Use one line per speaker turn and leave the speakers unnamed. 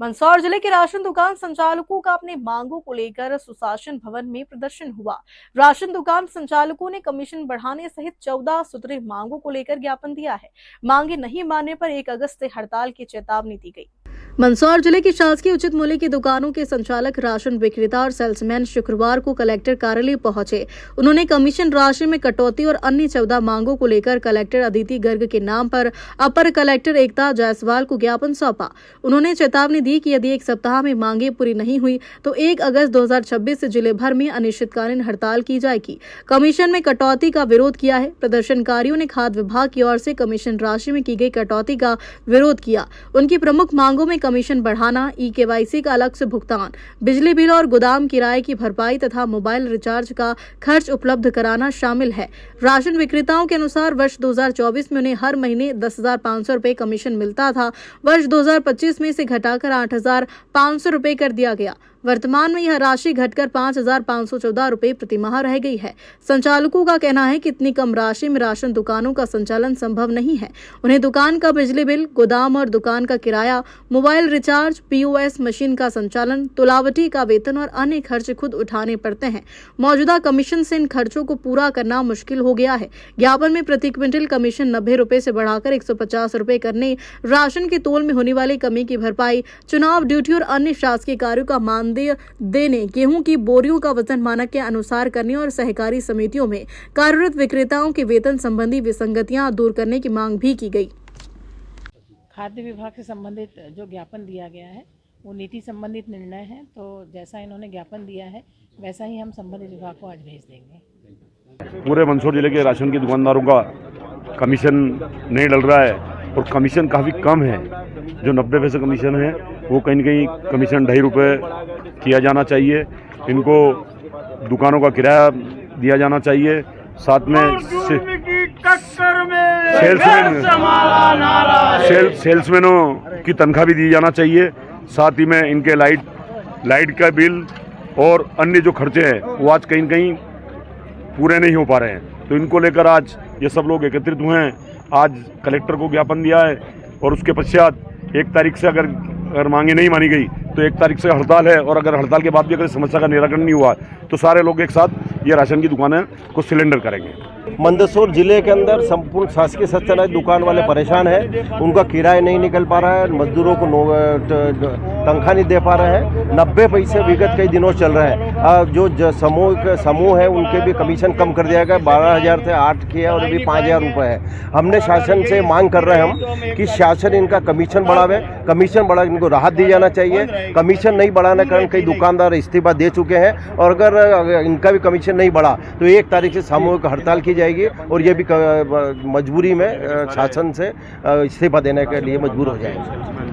मंदसौर जिले के राशन दुकान संचालकों का अपनी मांगों को लेकर सुशासन भवन में प्रदर्शन हुआ। राशन दुकान संचालकों ने कमीशन बढ़ाने सहित 14 सूत्रीय मांगों को लेकर ज्ञापन दिया है। मांगे नहीं मानने पर 1 अगस्त से हड़ताल की चेतावनी दी गई। मंदसौर जिले की शासकीय उचित मूल्य की दुकानों के संचालक, राशन विक्रेता और सेल्समैन शुक्रवार को कलेक्टर कार्यालय पहुंचे। उन्होंने कमीशन राशि में कटौती और अन्य 14 मांगों को लेकर कलेक्टर अदिति गर्ग के नाम पर अपर कलेक्टर एकता जायसवाल को ज्ञापन सौंपा। उन्होंने चेतावनी दी कि यदि 1 सप्ताह में मांगे पूरी नहीं हुई तो 1 अगस्त 2026 से जिले भर में अनिश्चितकालीन हड़ताल की जाएगी। कमीशन में कटौती का विरोध किया है। प्रदर्शनकारियों ने खाद्य विभाग की ओर से कमीशन राशि में की गई कटौती का विरोध किया। उनकी प्रमुख मांगों में कमीशन बढ़ाना, ई-केवाईसी का अलग से भुगतान, बिजली बिल और गोदाम किराए की भरपाई तथा मोबाइल रिचार्ज का खर्च उपलब्ध कराना शामिल है। राशन विक्रेताओं के अनुसार वर्ष 2024 में उन्हें हर महीने 10,500 रुपए कमीशन मिलता था। वर्ष 2025 में इसे घटाकर 8,500 रुपए कर दिया गया। वर्तमान में यह राशि घटकर 5,514 रुपए प्रतिमाह रह गई है। संचालकों का कहना है कि इतनी कम राशि में राशन दुकानों का संचालन संभव नहीं है। उन्हें दुकान का बिजली बिल, गोदाम और दुकान का किराया, मोबाइल रिचार्ज, POS मशीन का संचालन, तुलावटी का वेतन और अन्य खर्च खुद उठाने पड़ते हैं। मौजूदा कमीशन से इन खर्चों को पूरा करना मुश्किल हो गया है। ज्ञापन में प्रति क्विंटल कमीशन 90 रुपए से बढ़ाकर 150 रुपए करने, राशन के तोल में होने वाली कमी की भरपाई, चुनाव ड्यूटी और अन्य शासकीय कार्यों का मानदेय देने, गेहूं की बोरियों का वजन मानक के अनुसार करने और सहकारी समितियों में कार्यरत विक्रेताओं के वेतन संबंधी विसंगतियां दूर करने की मांग भी की गई।
खाद्य विभाग से संबंधित जो ज्ञापन दिया गया है वो नीति संबंधित निर्णय है, तो जैसा इन्होंने ज्ञापन दिया है वैसा ही हम संबंधित विभाग को आज भेज देंगे।
पूरे मंदसौर जिले के राशन की दुकानदारों का कमीशन नहीं डल रहा है और कमीशन काफ़ी कम है। जो 90 पैसे कमीशन है वो कहीं न कहीं कमीशन 2.5 रुपये किया जाना चाहिए। इनको दुकानों का किराया दिया जाना चाहिए। साथ में सेल्समैनों की तनख्वाह भी दी जाना चाहिए। साथ ही में इनके लाइट का बिल और अन्य जो खर्चे हैं वो आज कहीं न कहीं पूरे नहीं हो पा रहे हैं। तो इनको लेकर आज ये सब लोग एकत्रित हुए हैं। आज कलेक्टर को ज्ञापन दिया है और उसके पश्चात 1 तारीख से अगर मांगे नहीं मानी गई तो 1 तारीख से हड़ताल है। और अगर हड़ताल के बाद भी अगर समस्या का निराकरण नहीं हुआ तो सारे लोग एक साथ ये राशन की दुकानें को सिलेंडर करेंगे।
मंदसौर जिले के अंदर संपूर्ण शासकीय सत्यानाश दुकान वाले परेशान हैं। उनका किराया नहीं निकल पा रहा है, मजदूरों को तनख्वाह नहीं दे पा रहे हैं। 90 पैसे विगत कई दिनों चल रहे हैं। जो समूह है उनके भी कमीशन कम कर दिया गया, 12,000 से 8 किया और अभी 5,000 रुपये है। हमने शासन से मांग कर रहे हैं हम कि शासन इनका कमीशन बढ़ावे, कमीशन बढ़ा इनको राहत दी जाना चाहिए। कमीशन नहीं बढ़ाने के कारण कई दुकानदार इस्तीफा दे चुके हैं और अगर इनका भी कमीशन नहीं बढ़ा तो 1 तारीख से सामूहिक हड़ताल की जाएगी और ये भी मजबूरी में शासन से इस्तीफा देने के लिए मजबूर हो जाएंगे।